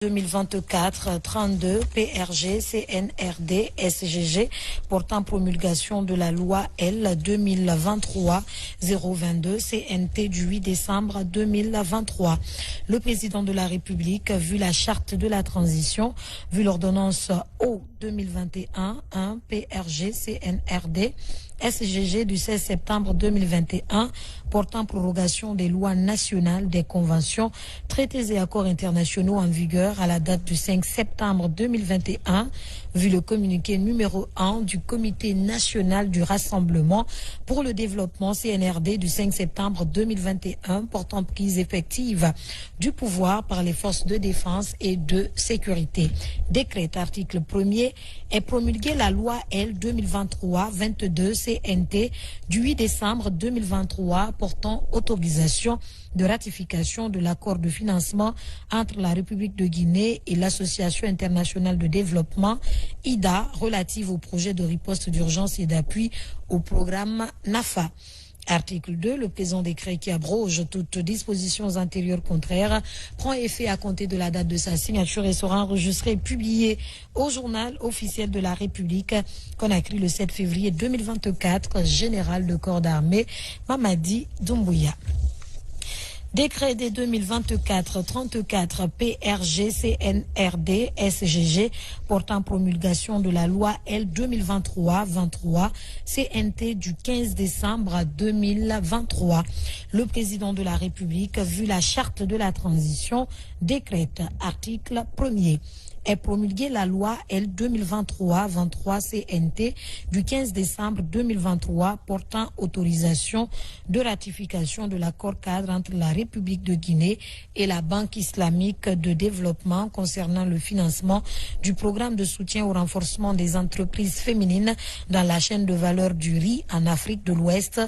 2024-32 PRG CNRD SGG portant promulgation de la loi L 2023-022 CNT du 8 décembre 2023. Le président de la République, vu la charte de la transition, vu l'ordonnance O 2021-1 PRG CNRD SGG du 16 septembre 2021 portant prorogation des lois nationales, des conventions, traités et accords internationaux en vigueur à la date du 5 septembre 2021, vu le communiqué numéro 1 du Comité national du Rassemblement pour le développement CNRD du 5 septembre 2021 portant prise effective du pouvoir par les forces de défense et de sécurité. Décret article 1er est promulgué la loi L 2023-22 CNT du 8 décembre 2023 portant autorisation de ratification de l'accord de financement entre la République de Guinée et l'Association internationale de développement IDA relative au projet de riposte d'urgence et d'appui au programme NAFA. Article 2, le présent décret qui abroge toutes dispositions antérieures contraires prend effet à compter de la date de sa signature et sera enregistré et publié au journal officiel de la République Conakry le 7 février 2024, général de corps d'armée Mamadi Doumbouya. Décret des 2024-34 PRG CNRD SGG portant promulgation de la loi L 2023-23 CNT du 15 décembre 2023. Le président de la République, vu la charte de la transition, décrète article 1er. Est promulguée la loi L 2023-23 CNT du 15 décembre 2023 portant autorisation de ratification de l'accord cadre entre la République de Guinée et la Banque islamique de développement concernant le financement du programme de soutien au renforcement des entreprises féminines dans la chaîne de valeur du riz en Afrique de l'Ouest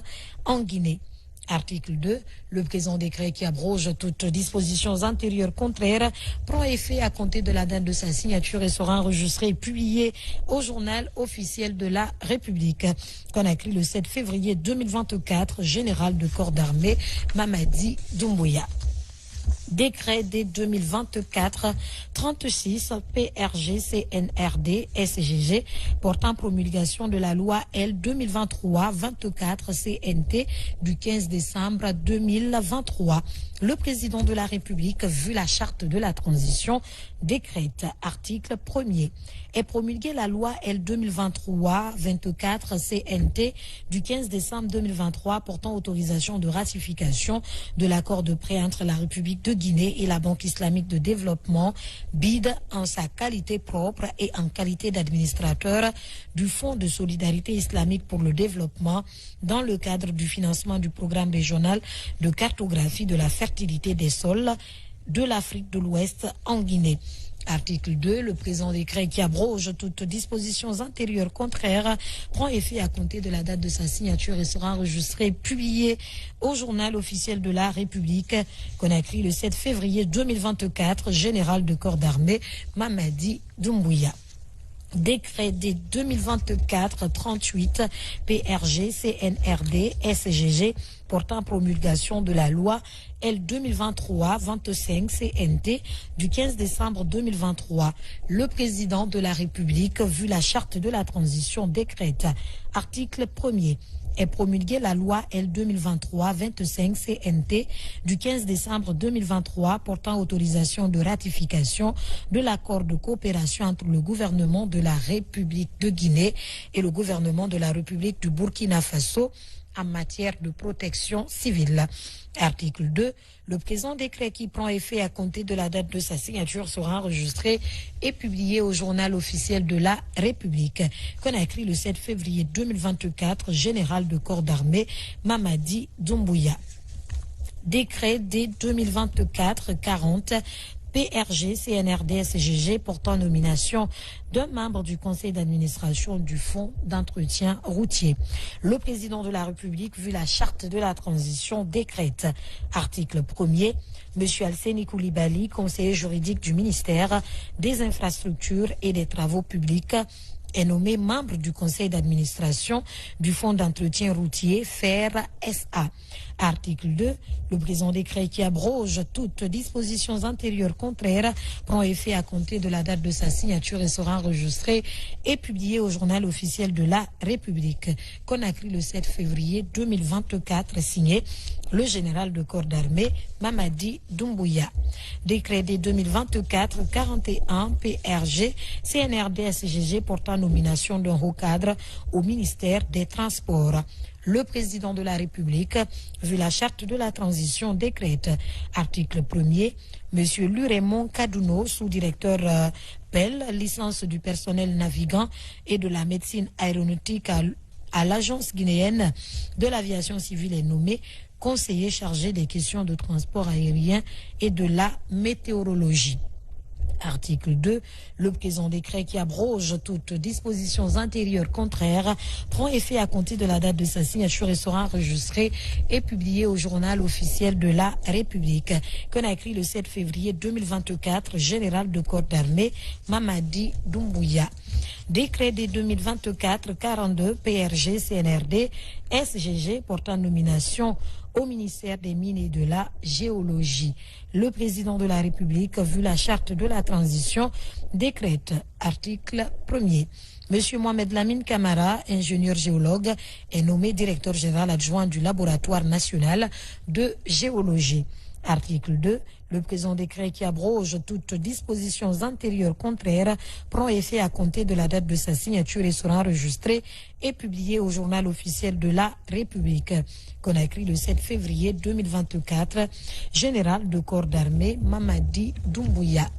en Guinée. Article 2, le présent décret qui abroge toutes dispositions antérieures contraires prend effet à compter de la date de sa signature et sera enregistré et publié au journal officiel de la République. Conakry le 7 février 2024, général de corps d'armée Mamadi Doumbouya. Décret des 2024-36 PRG CNRD SGG portant promulgation de la loi L 2023-24 CNT du 15 décembre 2023. Le président de la République, vu la charte de la transition, décrète article 1er. Est promulguée la loi L 2023-24 CNT du 15 décembre 2023 portant autorisation de ratification de l'accord de prêt entre la République de Guinée et la Banque islamique de développement, BID, en sa qualité propre et en qualité d'administrateur du Fonds de solidarité islamique pour le développement dans le cadre du financement du programme régional de cartographie de la fertilité des sols de l'Afrique de l'Ouest en Guinée. Article 2, le présent décret qui abroge toutes dispositions antérieures contraires prend effet à compter de la date de sa signature et sera enregistré et publié au journal officiel de la République Conakry le 7 février 2024, général de corps d'armée Mamadi Doumbouya. Décret des 2024-38 PRG CNRD SGG portant promulgation de la loi L 2023-25 CNT du 15 décembre 2023. Le président de la République, vu la charte de la transition, décrète article 1er. Est promulguée la loi L 2023-25 CNT du 15 décembre 2023 portant autorisation de ratification de l'accord de coopération entre le gouvernement de la République de Guinée et le gouvernement de la République du Burkina Faso en matière de protection civile. Article 2. Le présent décret qui prend effet à compter de la date de sa signature sera enregistré et publié au journal officiel de la République. Conakry le 7 février 2024, général de corps d'armée Mamadi Doumbouya. Décret des 2024-40 PRG CNRD SGG portant nomination d'un membre du conseil d'administration du Fonds d'entretien routier. Le président de la République, vu la charte de la transition, décrète article 1er, M. Alseni Koulibaly, conseiller juridique du ministère des Infrastructures et des Travaux publics, est nommé membre du conseil d'administration du Fonds d'entretien routier FER SA. Article 2. Le présent décret qui abroge toutes dispositions antérieures contraires prend effet à compter de la date de sa signature et sera enregistré et publié au journal officiel de la République. Conakry le 7 février 2024, signé le général de corps d'armée Mamadi Doumbouya. Décret des 2024-41 PRG CNRD SGG portant nomination d'un haut cadre au ministère des Transports. Le président de la République, vu la charte de la transition, décrète. Article 1er, M. Lurémon Kadouno, sous-directeur PEL, licence du personnel navigant et de la médecine aéronautique à l'agence guinéenne de l'aviation civile, est nommé conseiller chargé des questions de transport aérien et de la météorologie. Article 2. Le présent décret qui abroge toutes dispositions antérieures contraires prend effet à compter de la date de sa signature et sera enregistré et publié au journal officiel de la République. Conakry le 7 février 2024, général de corps d'armée Mamadi Doumbouya. Décret des 2024-42 PRG CNRD SGG portant nomination au ministère des Mines et de la Géologie. Le président de la République, vu la charte de la transition, décrète. Article 1er. Monsieur Mohamed Lamine Camara, ingénieur géologue, est nommé directeur général adjoint du laboratoire national de géologie. Article 2. Le présent décret qui abroge toutes dispositions antérieures contraires prend effet à compter de la date de sa signature et sera enregistré et publié au journal officiel de la République. Conakry le 7 février 2024, général de corps d'armée Mamadi Doumbouya.